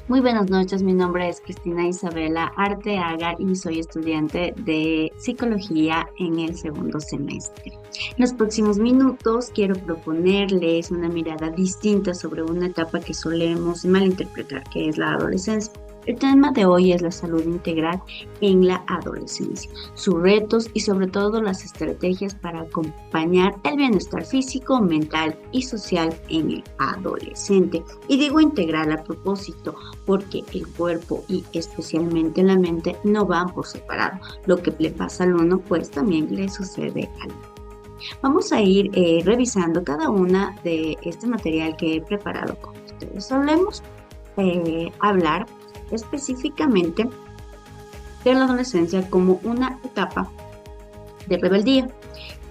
Muy buenas noches, mi nombre es Cristina Isabela Arteaga y soy estudiante de psicología en el segundo semestre. En los próximos minutos quiero proponerles una mirada distinta sobre una etapa que solemos malinterpretar, que es la adolescencia. El tema de hoy es la salud integral en la adolescencia, sus retos y sobre todo las estrategias para acompañar el bienestar físico, mental y social en el adolescente. Y digo integral a propósito porque el cuerpo y especialmente la mente no van por separado. Lo que le pasa al uno, pues también le sucede al otro. Vamos a ir revisando cada una de este material que he preparado con ustedes. Hablemos, hablar específicamente de la adolescencia como una etapa de rebeldía,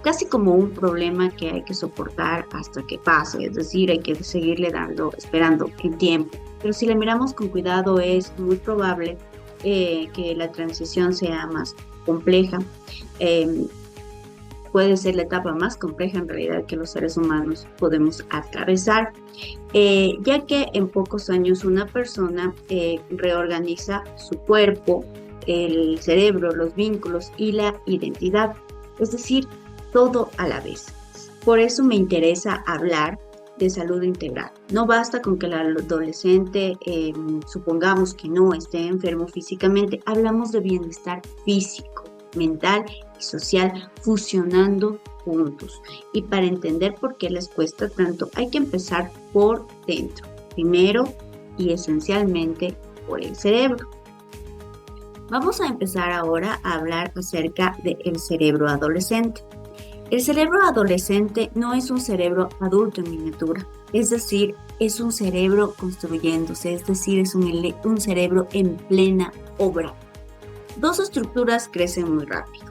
casi como un problema que hay que soportar hasta que pase, es decir, hay que seguirle dando, esperando el tiempo. Pero si la miramos con cuidado, es muy probable que la transición sea más compleja. Eh, Puede ser la etapa más compleja en realidad que los seres humanos podemos atravesar, ya que en pocos años una persona reorganiza su cuerpo, el cerebro, los vínculos y la identidad, es decir, todo a la vez. Por eso me interesa hablar de salud integral. No basta con que el adolescente, supongamos que no esté enfermo físicamente, hablamos de bienestar físico, mental y social fusionando juntos. Y para entender por qué les cuesta tanto, hay que empezar por dentro. Primero y esencialmente por el cerebro. Vamos a empezar ahora a hablar acerca del cerebro adolescente. El cerebro adolescente no es un cerebro adulto en miniatura, es decir, es un cerebro construyéndose, es decir, es un cerebro en plena obra. Dos estructuras crecen muy rápido.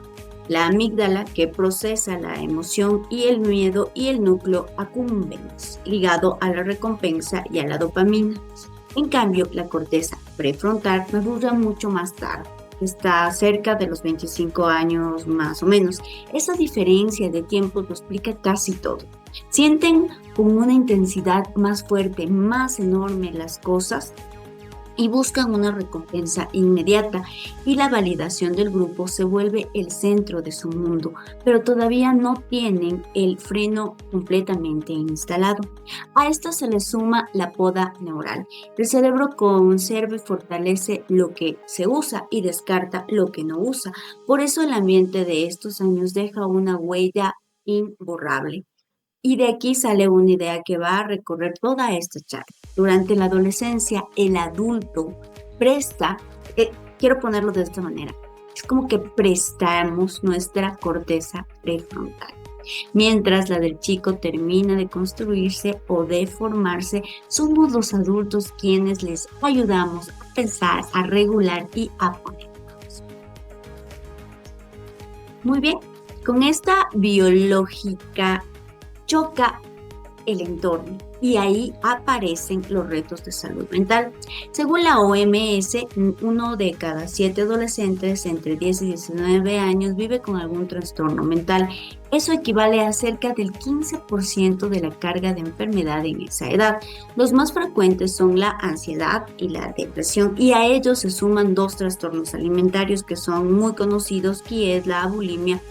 La amígdala, que procesa la emoción y el miedo, y el núcleo accumbens, ligado a la recompensa y a la dopamina. En cambio, la corteza prefrontal madura mucho más tarde. Está cerca de los 25 años más o menos. Esa diferencia de tiempo lo explica casi todo. Sienten con una intensidad más fuerte, más enorme las cosas, y buscan una recompensa inmediata, y la validación del grupo se vuelve el centro de su mundo, pero todavía no tienen el freno completamente instalado. A esto se le suma la poda neural. El cerebro conserva y fortalece lo que se usa y descarta lo que no usa. Por eso el ambiente de estos años deja una huella imborrable. Y de aquí sale una idea que va a recorrer toda esta charla. Durante la adolescencia, el adulto presta, quiero ponerlo de esta manera, es como que prestamos nuestra corteza prefrontal. Mientras la del chico termina de construirse o de formarse, somos los adultos quienes les ayudamos a pensar, a regular y a poner. Muy bien, con esta biológica choca el entorno y ahí aparecen los retos de salud mental. Según la OMS, 1 de cada 7 adolescentes entre 10 y 19 años vive con algún trastorno mental. Eso equivale a cerca del 15% de la carga de enfermedad en esa edad. Los más frecuentes son la ansiedad y la depresión, y a ellos se suman dos trastornos alimentarios que son muy conocidos, que es la bulimia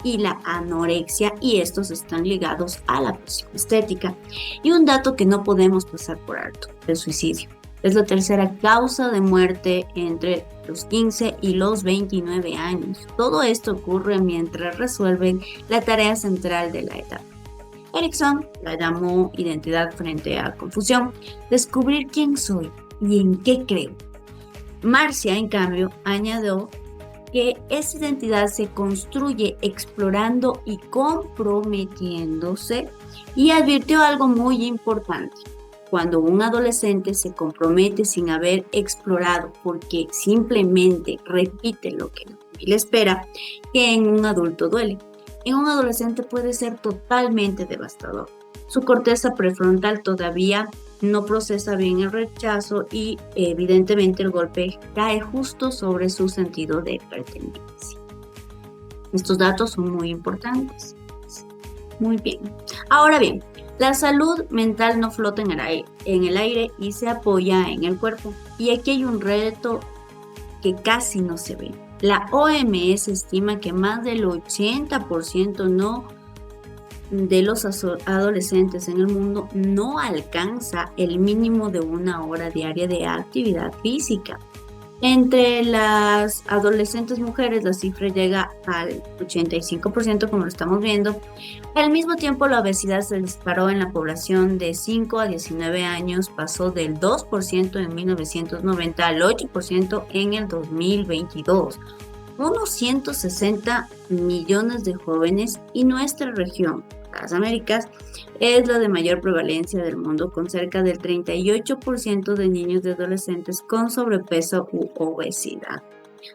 y la anorexia, y estos están ligados a la presión estética. Y un dato que no podemos pasar por alto: el suicidio. Es la tercera causa de muerte entre los 15 y los 29 años. Todo esto ocurre mientras resuelven la tarea central de la etapa. Erikson la llamó identidad frente a confusión, descubrir quién soy y en qué creo. Marcia, en cambio, añadió que esa identidad se construye explorando y comprometiéndose, y advirtió algo muy importante: cuando un adolescente se compromete sin haber explorado, porque simplemente repite lo que le espera, que en un adulto duele, en un adolescente puede ser totalmente devastador. Su corteza prefrontal todavía no procesa bien el rechazo, y evidentemente el golpe cae justo sobre su sentido de pertenencia. Estos datos son muy importantes. Muy bien. Ahora bien, La salud mental no flota en el aire y se apoya en el cuerpo. Y aquí hay un reto que casi no se ve. La OMS estima que más del 80% de los adolescentes en el mundo no alcanza el mínimo de 1 hora diaria de actividad física. Entre las adolescentes mujeres la cifra llega al 85%, como lo estamos viendo. Al mismo tiempo, la obesidad se disparó en la población de 5 a 19 años, pasó del 2% en 1990 al 8% en el 2022. Unos 160 millones de jóvenes, y nuestra región, las Américas, es la de mayor prevalencia del mundo, con cerca del 38% de niños y adolescentes con sobrepeso u obesidad.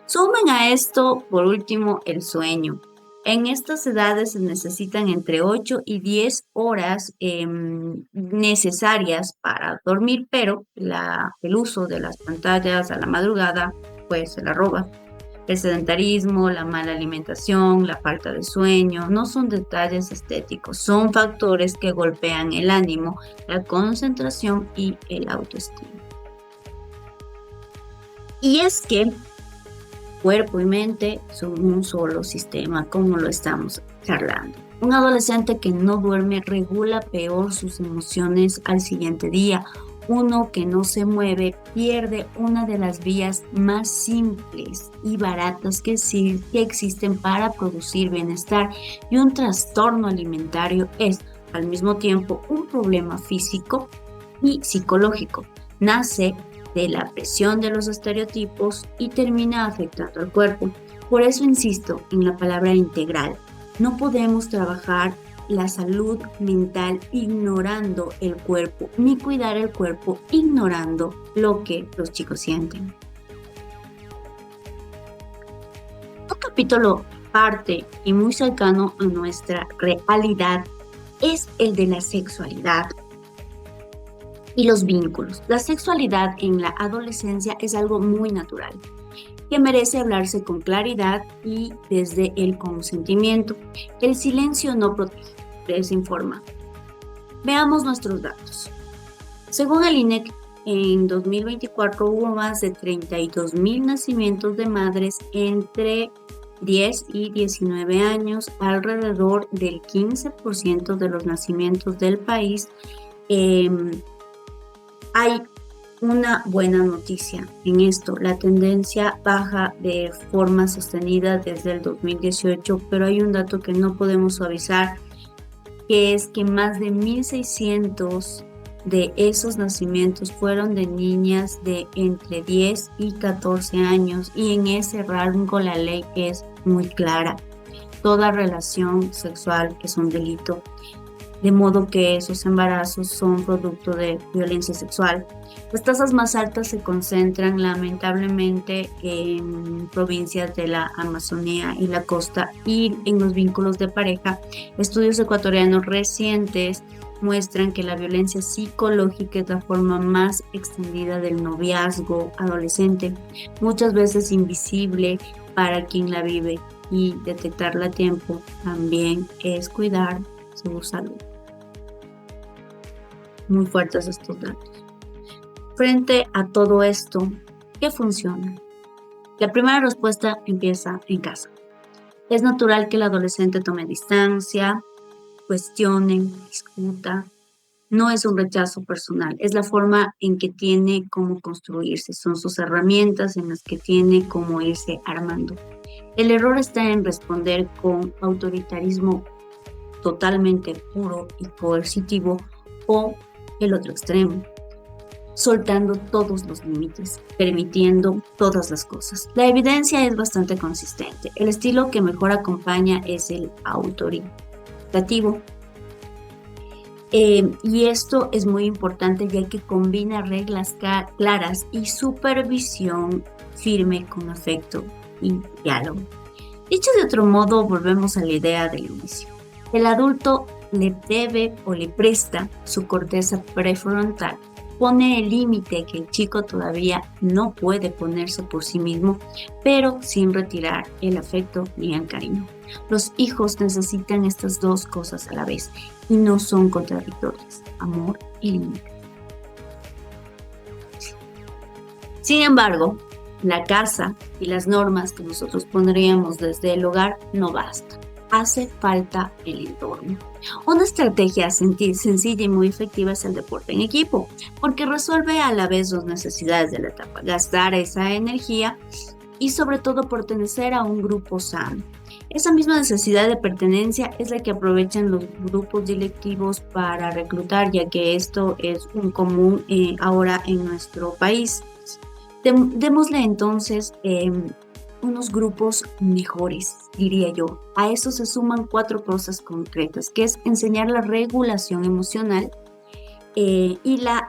Sumen a esto, por último, el sueño. En estas edades se necesitan entre 8 y 10 horas necesarias para dormir, pero el uso de las pantallas a la madrugada pues se la roba. El sedentarismo, la mala alimentación, la falta de sueño, no son detalles estéticos, son factores que golpean el ánimo, la concentración y el autoestima. Y es que cuerpo y mente son un solo sistema, como lo estamos charlando. Un adolescente que no duerme regula peor sus emociones al siguiente día. Uno que no se mueve pierde una de las vías más simples y baratas que existen para producir bienestar, y un trastorno alimentario es al mismo tiempo un problema físico y psicológico. Nace de la presión de los estereotipos y termina afectando al cuerpo. Por eso insisto en la palabra integral. No podemos trabajar la salud mental ignorando el cuerpo, ni cuidar el cuerpo ignorando lo que los chicos sienten. Un capítulo aparte y muy cercano a nuestra realidad es el de la sexualidad y los vínculos. La sexualidad en la adolescencia es algo muy natural, que merece hablarse con claridad y desde el consentimiento. El silencio no protege, desinforma. Veamos nuestros datos. Según el INEC, en 2024 hubo más de 32,000 nacimientos de madres entre 10 y 19 años, alrededor del 15% de los nacimientos del país. Hay una buena noticia en esto. La tendencia baja de forma sostenida desde el 2018, pero hay un dato que no podemos suavizar, que es que más de 1,600 de esos nacimientos fueron de niñas de entre 10 y 14 años, y en ese rango la ley es muy clara. Toda relación sexual es un delito, de modo que esos embarazos son producto de violencia sexual. Las tasas más altas se concentran lamentablemente en provincias de la Amazonía y la costa, y en los vínculos de pareja. Estudios ecuatorianos recientes muestran que la violencia psicológica es la forma más extendida del noviazgo adolescente, muchas veces invisible para quien la vive, y detectarla a tiempo también es cuidar su salud. Muy fuertes estos datos. Frente a todo esto, ¿qué funciona? La primera respuesta empieza en casa. Es natural que el adolescente tome distancia, cuestione, discuta. No es un rechazo personal, es la forma en que tiene cómo construirse, son sus herramientas en las que tiene cómo irse armando. El error está en responder con autoritarismo totalmente puro y coercitivo, o el otro extremo, soltando todos los límites, permitiendo todas las cosas. La evidencia es bastante consistente. El estilo que mejor acompaña es el autoritativo. Y esto es muy importante, ya que combina reglas claras y supervisión firme con afecto y diálogo. Dicho de otro modo, volvemos a la idea del inicio. El adulto le debe o le presta su corteza prefrontal, pone el límite que el chico todavía no puede ponerse por sí mismo, pero sin retirar el afecto ni el cariño. Los hijos necesitan estas dos cosas a la vez y no son contradictorias, amor y límite. Sin embargo, la casa y las normas que nosotros pondríamos desde el hogar no bastan. Hace falta el entorno. Una estrategia sencilla y muy efectiva es el deporte en equipo, porque resuelve a la vez dos necesidades de la etapa: gastar esa energía y sobre todo pertenecer a un grupo sano. Esa misma necesidad de pertenencia es la que aprovechan los grupos directivos para reclutar, ya que esto es un común ahora en nuestro país. Démosle entonces unos grupos mejores, diría yo. A eso se suman 4 cosas concretas, que es enseñar la regulación emocional y la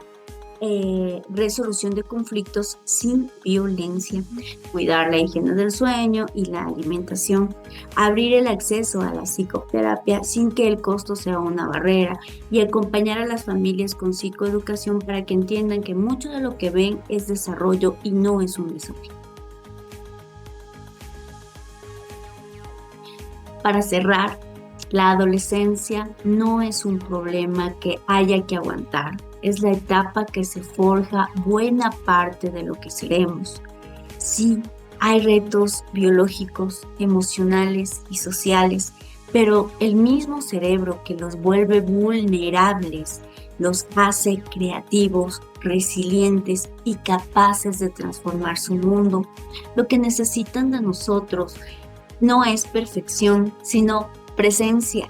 resolución de conflictos sin violencia, cuidar la higiene del sueño y la alimentación, abrir el acceso a la psicoterapia sin que el costo sea una barrera y acompañar a las familias con psicoeducación para que entiendan que mucho de lo que ven es desarrollo y no es un desafío. Para cerrar, la adolescencia no es un problema que haya que aguantar. Es la etapa que se forja buena parte de lo que seremos. Sí, hay retos biológicos, emocionales y sociales, pero el mismo cerebro que los vuelve vulnerables los hace creativos, resilientes y capaces de transformar su mundo. Lo que necesitan de nosotros no es perfección, sino presencia.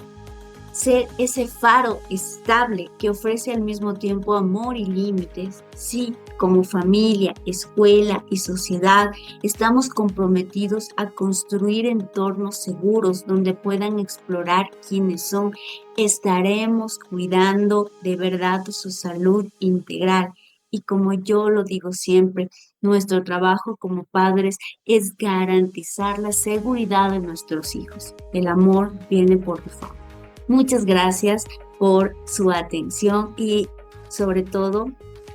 Ser ese faro estable que ofrece al mismo tiempo amor y límites. Sí, como familia, escuela y sociedad, estamos comprometidos a construir entornos seguros donde puedan explorar quiénes son. Estaremos cuidando de verdad su salud integral. Y como yo lo digo siempre, nuestro trabajo como padres es garantizar la seguridad de nuestros hijos. El amor viene por default. Muchas gracias por su atención y sobre todo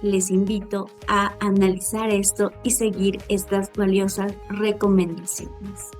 les invito a analizar esto y seguir estas valiosas recomendaciones.